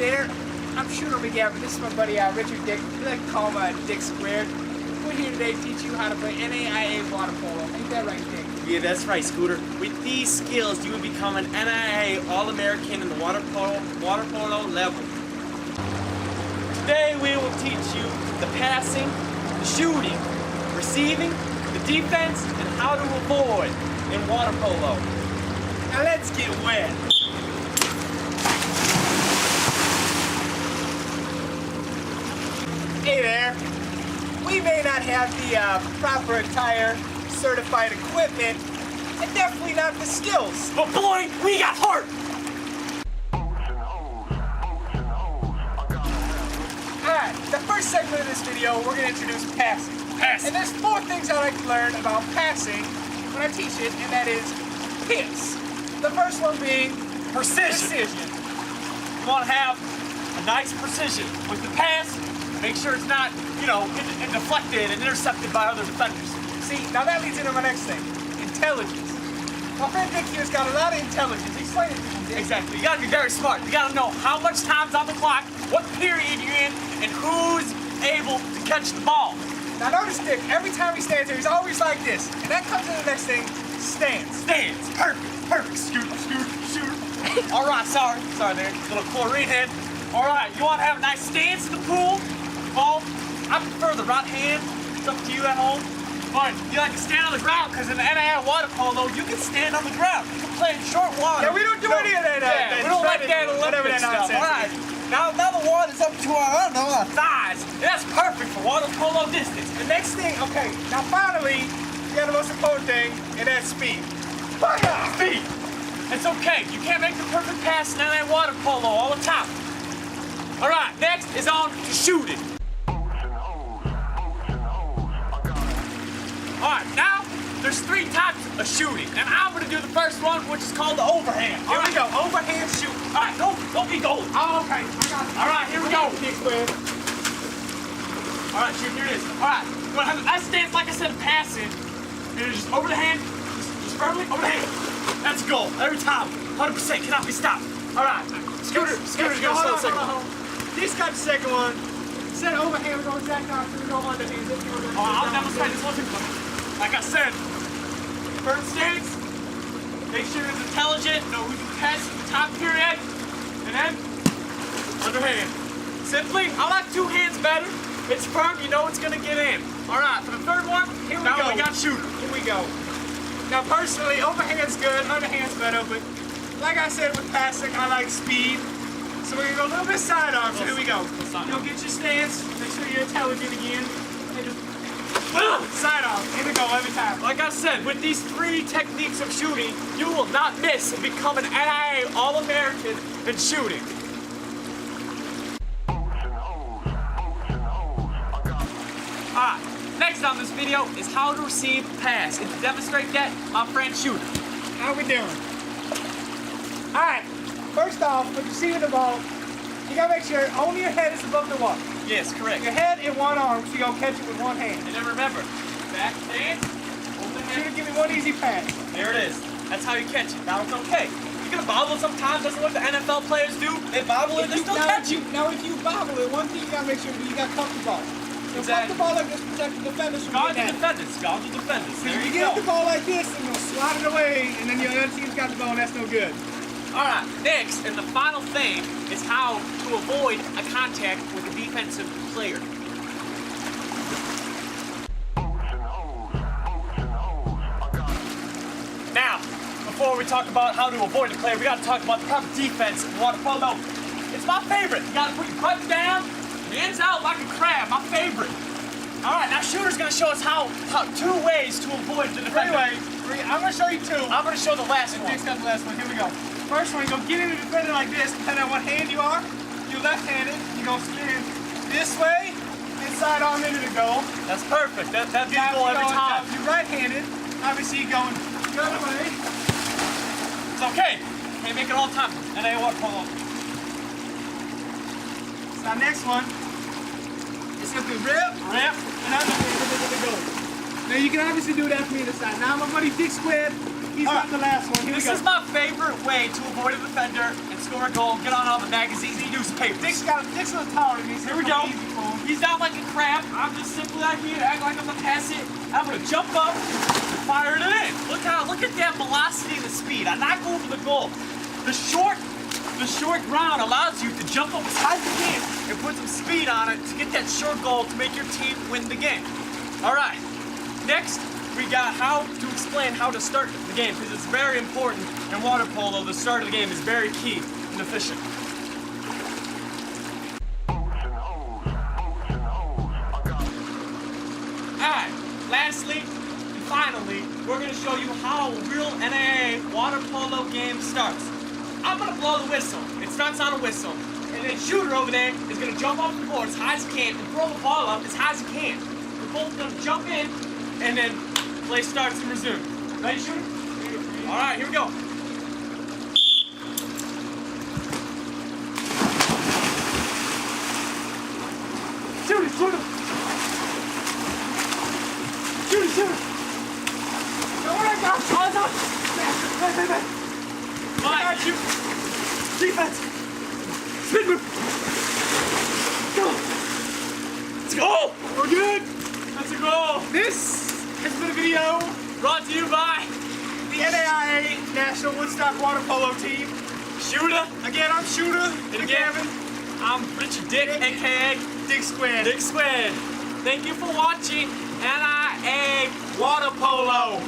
there, I'm Shooter McGavin. This is my buddy Richard Dick. We like to call him Dick Squared. We're here today to teach you how to play NAIA water polo. Ain't that right, Dick? Yeah, that's right, Scooter. With these skills, you will become an NAIA All-American in the water polo level. Today, we will teach you the passing, the shooting, receiving, the defense, and how to avoid in water polo. Now let's get wet. Hey there. We may not have the proper attire, certified equipment, and definitely not the skills. But boy, we got heart! Alright, the first segment of this video, we're going to introduce passing. Passing. And there's 4 things I like to learn about passing when I teach it, and that is hits. The first one being Precision. You want to have a nice precision with the pass. Make sure it's not, deflected and intercepted by other defenders. See, now that leads into my next thing, intelligence. My friend Dick here's got a lot of intelligence. Explain it to me, Dick. Exactly. You gotta be very smart. You gotta know how much time's on the clock, what period you're in, and who's able to catch the ball. Now notice Dick, every time he stands there, he's always like this. And that comes to the next thing, stance. Stance. Perfect. Shoot. All right, sorry there, little chlorine head. All right, you want to have a nice stance in the pool, ball. I prefer the right hand. It's up to you at home. But you like to stand on the ground because in the NAIA water polo, you can stand on the ground. You can play in short water. Yeah, we don't do any of that. We don't like that Olympic stuff. All right, now the water's up to our thighs. And that's perfect for water polo distance. The next thing, okay, now finally, you got the most important thing, and that's speed. Speed. It's okay. You can't make the perfect pass in NAIA water polo all the time. All right, next is on to shooting. Alright, now there's 3 types of shooting, and I'm going to do the first one, which is called the overhand. Here we go, overhand shoot. Alright, don't be gold. Oh, okay, I got it. Alright, here we go. Alright, shoot, here it is. Alright, you want to have a nice stance, like I said, passing. And just over the hand, just firmly over the hand. That's a goal, every time. 100% cannot be stopped. Alright, Scooter's going to slow the second one. This got the second one. Instead of overhand, we're going to jack off, so we go underhand. I'll demonstrate this one too. Like I said, firm stance, make sure it's intelligent, know who can pass the top period, and then underhand. Simply, I like 2 hands better. It's firm, you know it's gonna get in. Alright, for the third one, we got shooter. Here we go. Now personally, overhand's good, underhand's better, but like I said with passing, I like speed. So we're gonna go a little bit sidearm, so here we go. You'll get your stance, make sure you're intelligent again, and just sidearm, here we go every time. Like I said, with these 3 techniques of shooting, you will not miss and become an NAIA All-American in shooting. Alright, next on this video is how to receive a pass. And to demonstrate that, my friend Shooter. How we doing? Alright, first off, when you see the ball, you gotta make sure only your head is above the water. Yes, correct. Your head and one arm, so you're gonna catch it with one hand. And then remember, back stance, hold the hand. Shooter, give me one easy pass. There it is. That's how you catch it. Now it's okay. You're gonna bobble sometimes. That's what the NFL players do. They bobble it, they still catch you. Now if you bobble it, one thing you gotta make sure is you gotta cuff the ball. So cuff the ball like this, protect the defenders from Guard the getting defenders. Guard the defenders. There you you get go. the ball like this and you'll slide it away, and then your other team's got the ball, and that's no good. Alright, next, and the final thing is how to avoid a contact with a defensive player. Now, before we talk about how to avoid a player, we gotta talk about the proper defense in water polo. It's my favorite. You gotta put your butt down, hands out like a crab, my favorite. Alright, now Shooter's gonna show us how 2 ways to avoid the defender. I'm gonna show you 2. I'm gonna show the last one. Dick's got the last one, here we go. First one, you go get in the defender like this, depending on what hand you are. You're left-handed, you're gonna spin this way, and side arm into the goal. That's perfect. That's the goal every time. If you're right-handed, obviously you're going the other way. It's okay. Can't make it all the time. NAIA water polo. So our next one is simply rip, and underhand into the goal. Now you can obviously do that from either side. Now my buddy Dick Squared, He's got the last one. Here we This go. is my favorite way to avoid a defender and score a goal. Get on all the magazines and newspapers. Dick's a little taller than me. So Here we go. He's down like a crab. I'm just simply out here to act like I'm gonna pass it. I'm gonna jump up and fire it in. Look at that velocity and the speed. I knock over the goal. The short ground allows you to jump up as high as you can and put some speed on it to get that short goal to make your team win the game. All right. Next, we got how to explain how to start the game because it's very important in water polo. The start of the game is very key and efficient. Alright, lastly and finally, we're going to show you how a real NAIA water polo game starts. I'm going to blow the whistle. It starts on a whistle. And then shooter over there is going to jump off the board as high as he can and throw the ball up as high as he can. We're both going to jump in and then play starts and resume. Ready, shooter? Alright, here we go. Shoot it, shoot it! Shoot it, shoot it! Don't worry, go! Hands up! Back. I got you! Defense! Spin move! Go! Let's go! We're good! That's a goal! This has been a video Brought to you by the NAIA National Woodstock Water Polo Team. Shooter. Again, I'm Shooter. And again, I'm Richard Dick, aka Dick Squid. Dick Squid. Thank you for watching NAIA Water Polo.